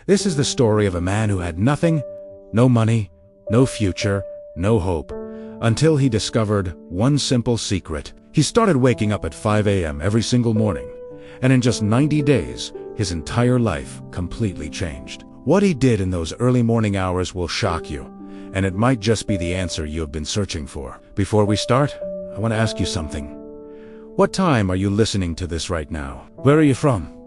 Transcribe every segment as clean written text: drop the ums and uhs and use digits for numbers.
This is the story of a man who had nothing, no money, no future, no hope, until he discovered one simple secret. He started waking up at 5 a.m. every single morning, and in just 90 days, his entire life completely changed. What he did in those early morning hours will shock you, and it might just be the answer you have been searching for. Before we start, I want to ask you something. What time are you listening to this right now? Where are you from?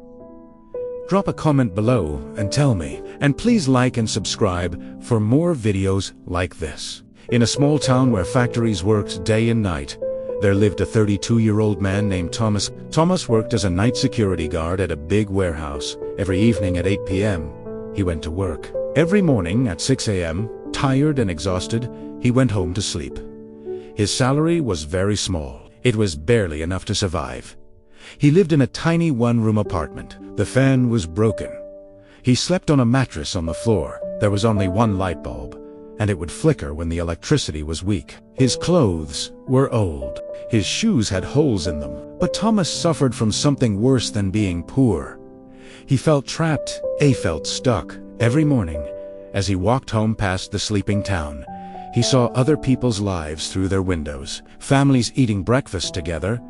Drop a comment below and tell me. And please like and subscribe for more videos like this. In a small town where factories worked day and night, there lived a 32-year-old man named Thomas. Thomas worked as a night security guard at a big warehouse. Every evening at 8 p.m., he went to work. Every morning at 6 a.m., tired and exhausted, he went home to sleep. His salary was very small. It was barely enough to survive. He lived in a tiny one-room apartment. The fan was broken. He slept on a mattress on the floor. There was only one light bulb, and it would flicker when the electricity was weak. His clothes were old. His shoes had holes in them. But Thomas suffered from something worse than being poor. He felt trapped. He felt stuck. Every morning, as he walked home past the sleeping town, he saw other people's lives through their windows. Families eating breakfast together,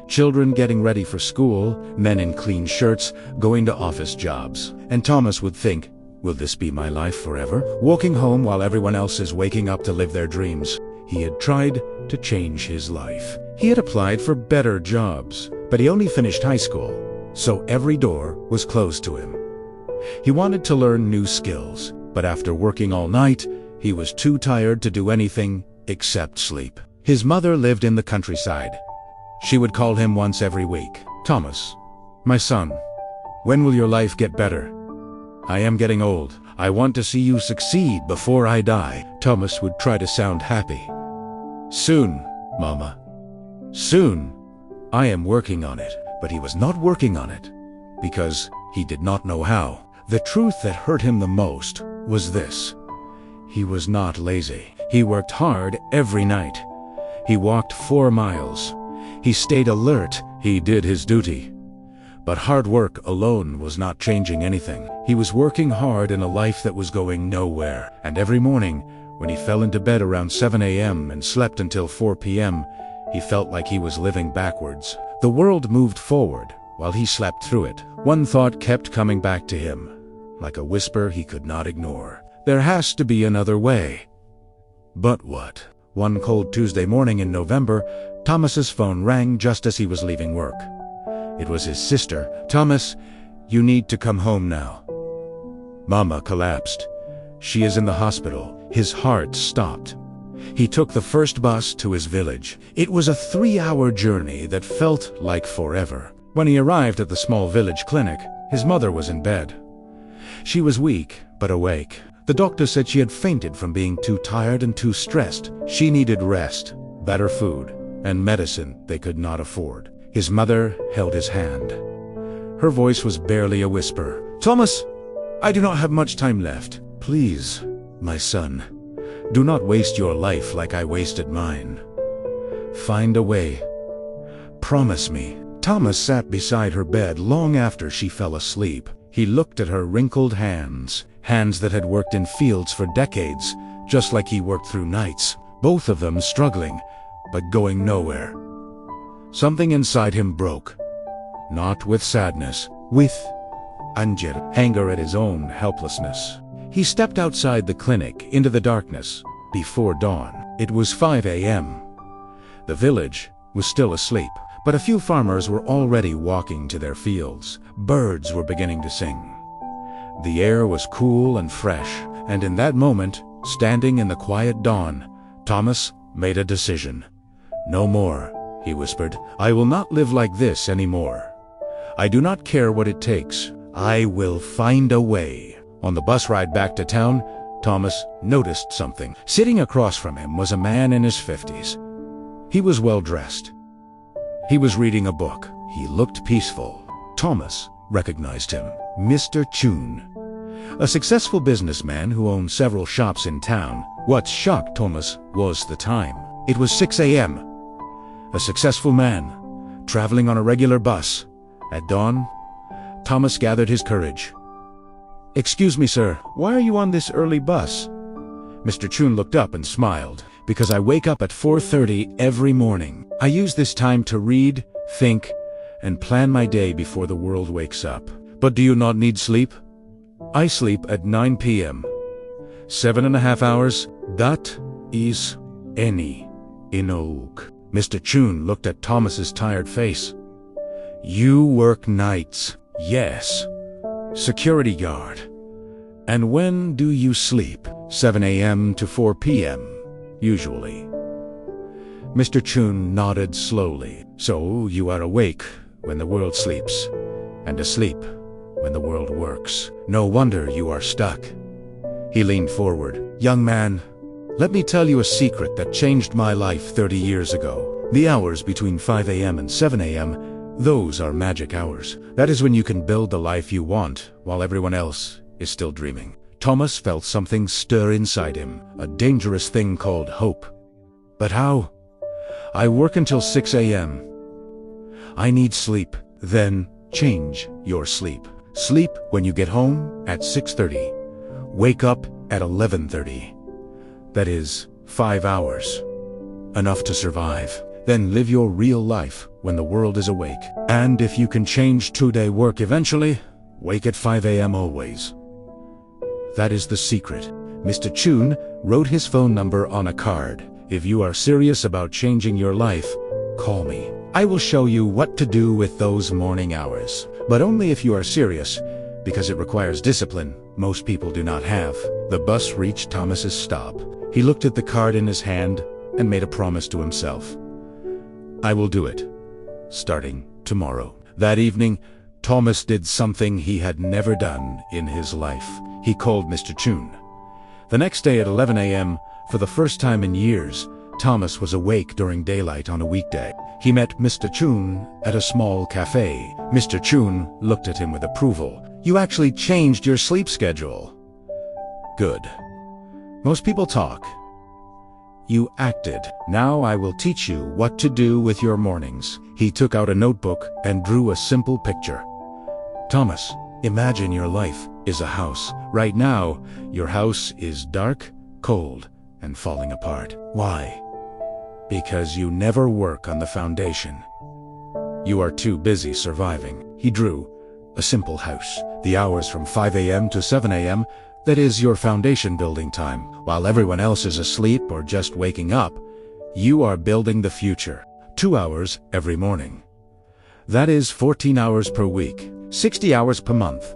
children getting ready for school, men in clean shirts going to office jobs. And Thomas would think, will this be my life forever? Walking home while everyone else is waking up to live their dreams. He had tried to change his life. He had applied for better jobs, but he only finished high school, so every door was closed to him. He wanted to learn new skills, but after working all night, he was too tired to do anything except sleep. His mother lived in the countryside. She would call him once every week. Thomas, my son, when will your life get better? I am getting old. I want to see you succeed before I die. Thomas would try to sound happy. Soon, Mama. Soon. I am working on it. But he was not working on it because he did not know how. The truth that hurt him the most was this. He was not lazy. He worked hard every night. He walked 4 miles. He stayed alert. He did his duty. But hard work alone was not changing anything. He was working hard in a life that was going nowhere. And every morning, when he fell into bed around 7 a.m. and slept until 4 p.m., he felt like he was living backwards. The world moved forward while he slept through it. One thought kept coming back to him, like a whisper he could not ignore. There has to be another way. But what? One cold Tuesday morning in November, Thomas's phone rang just as he was leaving work. It was his sister. Thomas, you need to come home now. Mama collapsed. She is in the hospital. His heart stopped. He took the first bus to his village. It was a 3-hour journey that felt like forever. When he arrived at the small village clinic, his mother was in bed. She was weak, but awake. The doctor said she had fainted from being too tired and too stressed. She needed rest, better food, and medicine they could not afford. His mother held his hand. Her voice was barely a whisper. Thomas, I do not have much time left. Please, my son, do not waste your life like I wasted mine. Find a way. Promise me. Thomas sat beside her bed long after she fell asleep. He looked at her wrinkled hands, hands that had worked in fields for decades, just like he worked through nights, both of them struggling, but going nowhere. Something inside him broke, not with sadness, with anger at his own helplessness. He stepped outside the clinic into the darkness before dawn. It was 5 a.m. The village was still asleep, but a few farmers were already walking to their fields. Birds were beginning to sing. The air was cool and fresh, and in that moment, standing in the quiet dawn, Thomas made a decision. No more, he whispered. I will not live like this anymore. I do not care what it takes. I will find a way. On the bus ride back to town, Thomas noticed something. Sitting across from him was a man in his 50s. He was well dressed. He was reading a book. He looked peaceful. Thomas recognized him. Mr. Chun, a successful businessman who owned several shops in town. What shocked Thomas was the time. It was 6 a.m. A successful man, traveling on a regular bus. At dawn, Thomas gathered his courage. "Excuse me, sir, why are you on this early bus?" Mr. Chun looked up and smiled. "Because I wake up at 4:30 every morning. I use this time to read, think, and plan my day before the world wakes up." "But do you not need sleep?" "I sleep at 9 p.m. 7.5 hours, that is any enough." Mr. Chun looked at Thomas's tired face. "You work nights." "Yes. Security guard." "And when do you sleep?" 7 a.m. to 4 p.m. usually." Mr. Chun nodded slowly. "So you are awake when the world sleeps, and asleep when the world works. No wonder you are stuck." He leaned forward. "Young man, let me tell you a secret that changed my life 30 years ago. The hours between 5 a.m. and 7 a.m., those are magic hours. That is when you can build the life you want while everyone else is still dreaming." Thomas felt something stir inside him, a dangerous thing called hope. "But how?" "I work until 6 a.m. I need sleep." "Then change your sleep. Sleep when you get home at 6:30. Wake up at 11:30. That is 5 hours. Enough to survive. Then live your real life when the world is awake. And if you can change 2-day work eventually, wake at 5 a.m. always." That is the secret. Mr. Chun wrote his phone number on a card. "If you are serious about changing your life, call me. I will show you what to do with those morning hours. But only if you are serious, because it requires discipline most people do not have." The bus reached Thomas's stop. He looked at the card in his hand and made a promise to himself. "I will do it, starting tomorrow." That evening, Thomas did something he had never done in his life. He called Mr. Chun. The next day at 11 a.m., for the first time in years, Thomas was awake during daylight on a weekday. He met Mr. Chun at a small cafe. Mr. Chun looked at him with approval. "You actually changed your sleep schedule." "Good. Most people talk. You acted. Now I will teach you what to do with your mornings." He took out a notebook and drew a simple picture. "Thomas, imagine your life is a house. Right now, your house is dark, cold, and falling apart. Why? Because you never work on the foundation. You are too busy surviving." He drew a simple house. The hours from 5 a.m. to 7 a.m., that is your foundation building time. While everyone else is asleep or just waking up, you are building the future. 2 hours every morning. That is 14 hours per week, 60 hours per month,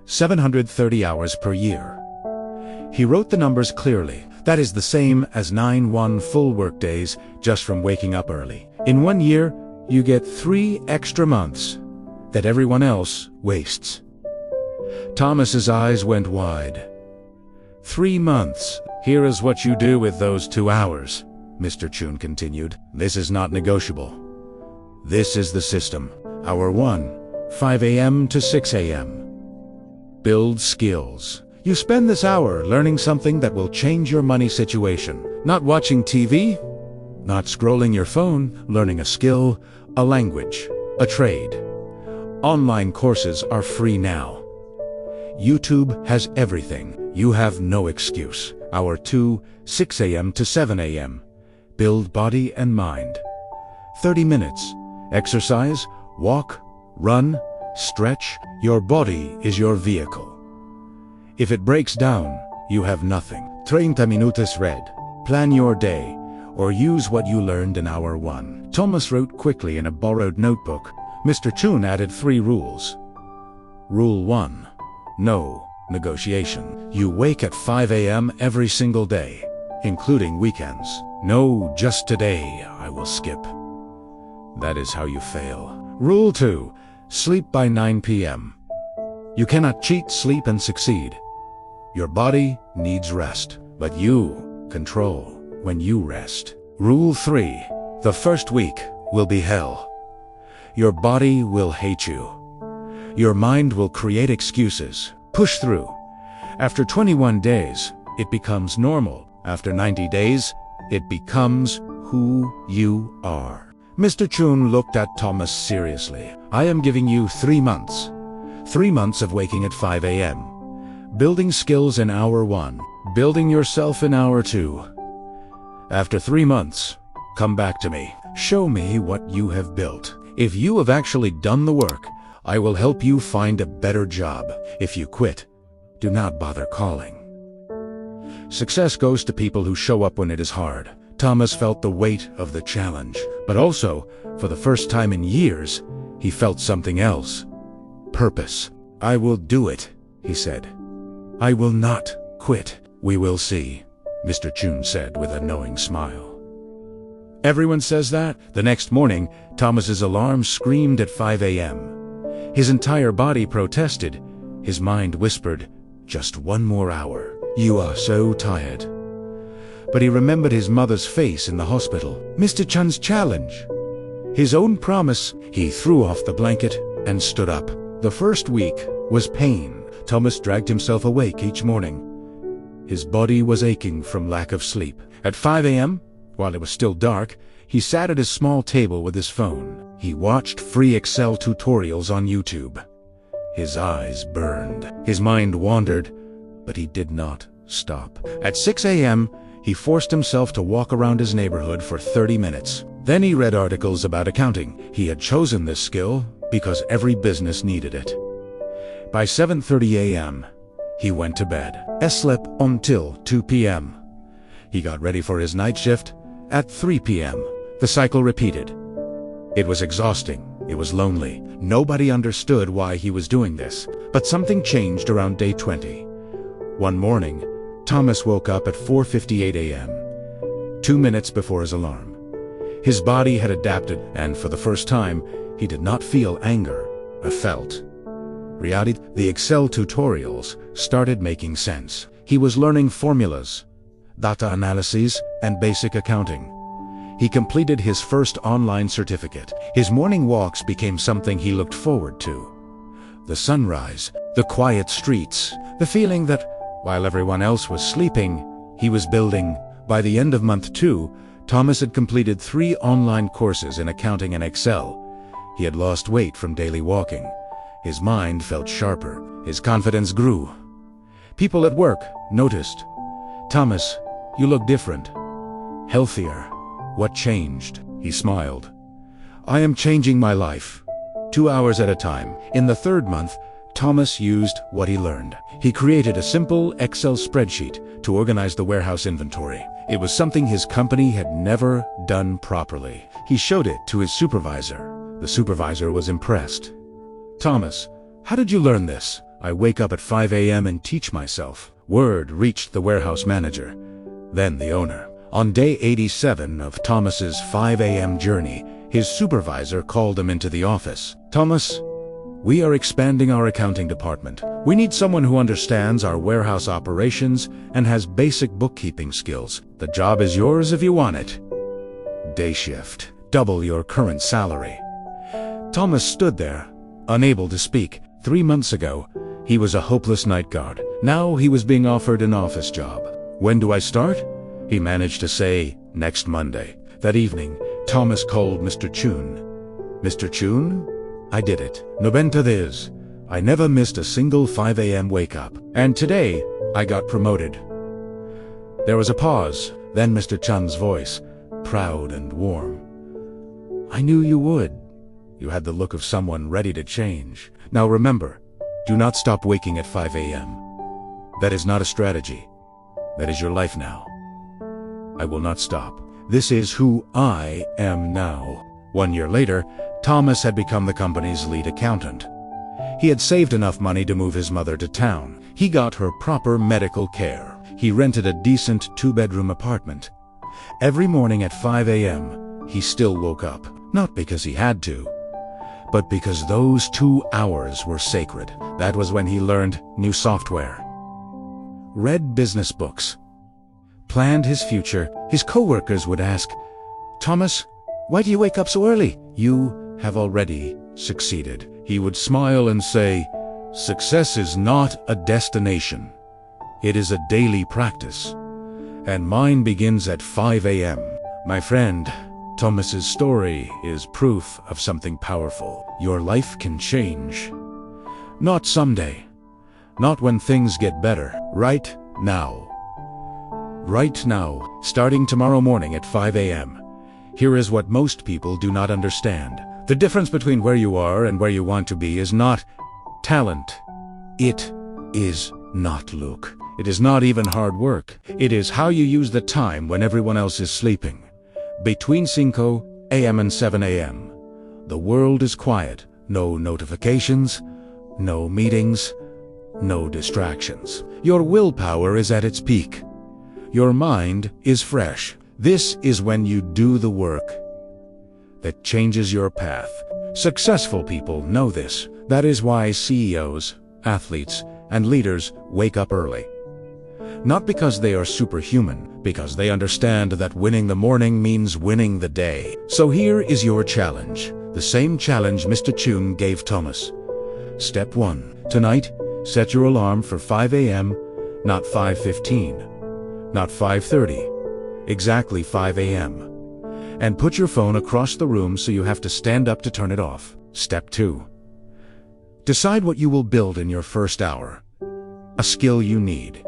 730 hours per year. He wrote the numbers clearly. That is the same as 9 full work days just from waking up early. In 1 year, you get 3 extra months that everyone else wastes. Thomas's eyes went wide. 3 months. "Here is what you do with those 2 hours, Mr. Chun continued. "This is not negotiable. This is the system. Hour 1, 5 a.m. to 6 a.m. Build skills. You spend this hour learning something that will change your money situation. Not watching TV, not scrolling your phone, learning a skill, a language, a trade. Online courses are free now. YouTube has everything. You have no excuse. Hour 2, 6 a.m. to 7 a.m. Build body and mind. 30 minutes. Exercise, walk, run, stretch. Your body is your vehicle. If it breaks down, you have nothing. 30 minutos read. Plan your day, or use what you learned in hour 1. Thomas wrote quickly in a borrowed notebook. Mr. Chun added 3 rules. Rule 1. No negotiation. You wake at 5 a.m. every single day, including weekends. No, just today I will skip. That is how you fail. Rule 2. Sleep by 9 p.m. You cannot cheat sleep and succeed. Your body needs rest, but you control when you rest. Rule 3. The first week will be hell. Your body will hate you. Your mind will create excuses. Push through. After 21 days, it becomes normal. After 90 days, it becomes who you are. Mr. Chun looked at Thomas seriously. I am giving you 3 months. 3 months of waking at 5 a.m. Building skills in hour 1. Building yourself in hour 2. After 3 months, come back to me. Show me what you have built. If you have actually done the work, I will help you find a better job. If you quit, do not bother calling. Success goes to people who show up when it is hard. Thomas felt the weight of the challenge, but also, for the first time in years, he felt something else. Purpose. I will do it, he said. I will not quit. We will see, Mr. Chun said with a knowing smile. Everyone says that. The next morning, Thomas's alarm screamed at 5 a.m. His entire body protested. His mind whispered, just 1 more hour. You are so tired. But he remembered his mother's face in the hospital. Mr. Chun's challenge. His own promise. He threw off the blanket and stood up. The first week was pain. Thomas dragged himself awake each morning. His body was aching from lack of sleep. At 5 a.m., while it was still dark, he sat at his small table with his phone. He watched free Excel tutorials on YouTube. His eyes burned. His mind wandered, but he did not stop. At 6 a.m., he forced himself to walk around his neighborhood for 30 minutes. Then he read articles about accounting. He had chosen this skill because every business needed it. By 7:30 a.m., he went to bed. He slept until 2 p.m. He got ready for his night shift at 3 p.m. The cycle repeated. It was exhausting. It was lonely. Nobody understood why he was doing this. But something changed around day 20. One morning, Thomas woke up at 4:58 a.m., 2 minutes before his alarm. His body had adapted, and for the first time, he did not feel anger, or felt reality. The Excel tutorials started making sense. He was learning formulas, data analyses, and basic accounting. He completed his first online certificate. His morning walks became something he looked forward to. The sunrise, the quiet streets, the feeling that, while everyone else was sleeping, he was building. By the end of month 2, Thomas had completed 3 online courses in accounting and Excel. He had lost weight from daily walking. His mind felt sharper. His confidence grew. People at work noticed. Thomas, you look different. Healthier. What changed? He smiled. I am changing my life. 2 hours at a time. In the 3rd month, Thomas used what he learned. He created a simple Excel spreadsheet to organize the warehouse inventory. It was something his company had never done properly. He showed it to his supervisor. The supervisor was impressed. Thomas, how did you learn this? I wake up at 5 a.m. and teach myself. Word reached the warehouse manager, then the owner. On day 87 of Thomas's 5 a.m. journey, his supervisor called him into the office. Thomas, we are expanding our accounting department. We need someone who understands our warehouse operations and has basic bookkeeping skills. The job is yours if you want it. Day shift. Double your current salary. Thomas stood there, unable to speak. 3 months ago, he was a hopeless night guard. Now he was being offered an office job. When do I start? He managed to say, next Monday. That evening, Thomas called Mr. Chun. Mr. Chun? I did it. Nobenta this. I never missed a single 5 a.m. wake-up. And today, I got promoted. There was a pause. Then Mr. Chun's voice, proud and warm. I knew you would. You had the look of someone ready to change. Now remember, do not stop waking at 5 a.m. That is not a strategy. That is your life now. I will not stop. This is who I am now. 1 year later, Thomas had become the company's lead accountant. He had saved enough money to move his mother to town. He got her proper medical care. He rented a decent 2-bedroom apartment. Every morning at 5 a.m., he still woke up. Not because he had to, but because those 2 hours were sacred. That was when he learned new software, read business books, planned his future. His co-workers would ask, Thomas, why do you wake up so early? You have already succeeded. He would smile and say, success is not a destination. It is a daily practice. And mine begins at 5 a.m. My friend, Thomas's story is proof of something powerful. Your life can change. Not someday, Not when things get better. Right now. Right now, starting tomorrow morning at 5 a.m. Here is what most people do not understand. The difference between where you are and where you want to be is not talent. It is not luck. It is not even hard work. It is how you use the time when everyone else is sleeping. Between 5 a.m. and 7 a.m. The world is quiet. No notifications, no meetings, no distractions. Your willpower is at its peak. Your mind is fresh. This is when you do the work that changes your path. Successful people know this. That is why CEOs, athletes, and leaders wake up early. Not because they are superhuman, because they understand that winning the morning means winning the day. So here is your challenge. The same challenge Mr. Chun gave Thomas. Step 1. Tonight, set your alarm for 5 a.m., not 5:15. Not 5:30, exactly 5 a.m. And put your phone across the room so you have to stand up to turn it off. Step 2. Decide what you will build in your first hour. A skill you need.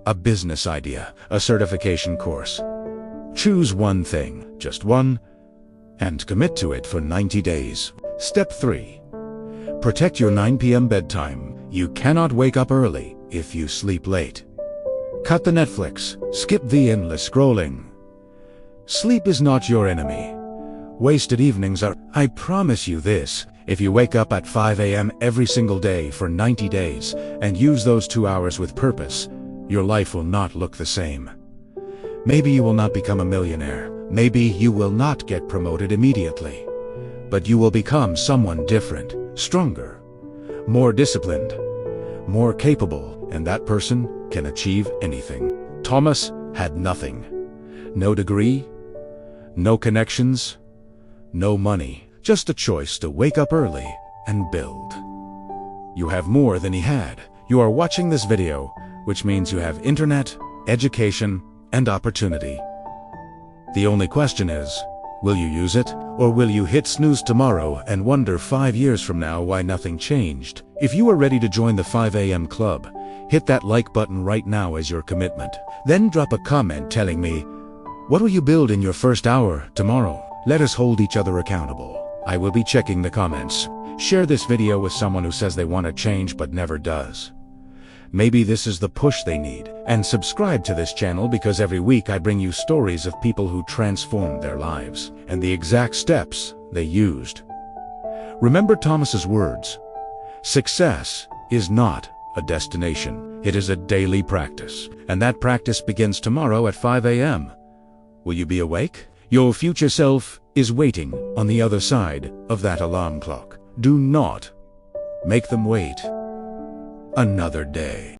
A business idea. A certification course. Choose one thing, just one, and commit to it for 90 days. Step 3. Protect your 9 p.m. bedtime. You cannot wake up early if you sleep late. Cut the Netflix. Skip the endless scrolling. Sleep is not your enemy. Wasted evenings are. I promise you this, if you wake up at 5 a.m. every single day for 90 days and use those 2 hours with purpose, your life will not look the same. Maybe you will not become a millionaire. Maybe you will not get promoted immediately. But you will become someone different, stronger, more disciplined, more capable, and that person can achieve anything. Thomas had nothing. No degree, no connections, no money. Just a choice to wake up early and build. You have more than he had. You are watching this video, which means you have internet, education, and opportunity. The only question is, will you use it? Or will you hit snooze tomorrow and wonder 5 years from now why nothing changed? If you are ready to join the 5 a.m. club, hit that like button right now as your commitment. Then drop a comment telling me, what will you build in your first hour tomorrow? Let us hold each other accountable. I will be checking the comments. Share this video with someone who says they want to change but never does. Maybe this is the push they need. And subscribe to this channel because every week I bring you stories of people who transformed their lives and the exact steps they used. Remember Thomas's words. Success is not a destination. It is a daily practice. And that practice begins tomorrow at 5 a.m. Will you be awake? Your future self is waiting on the other side of that alarm clock. Do not make them wait another day.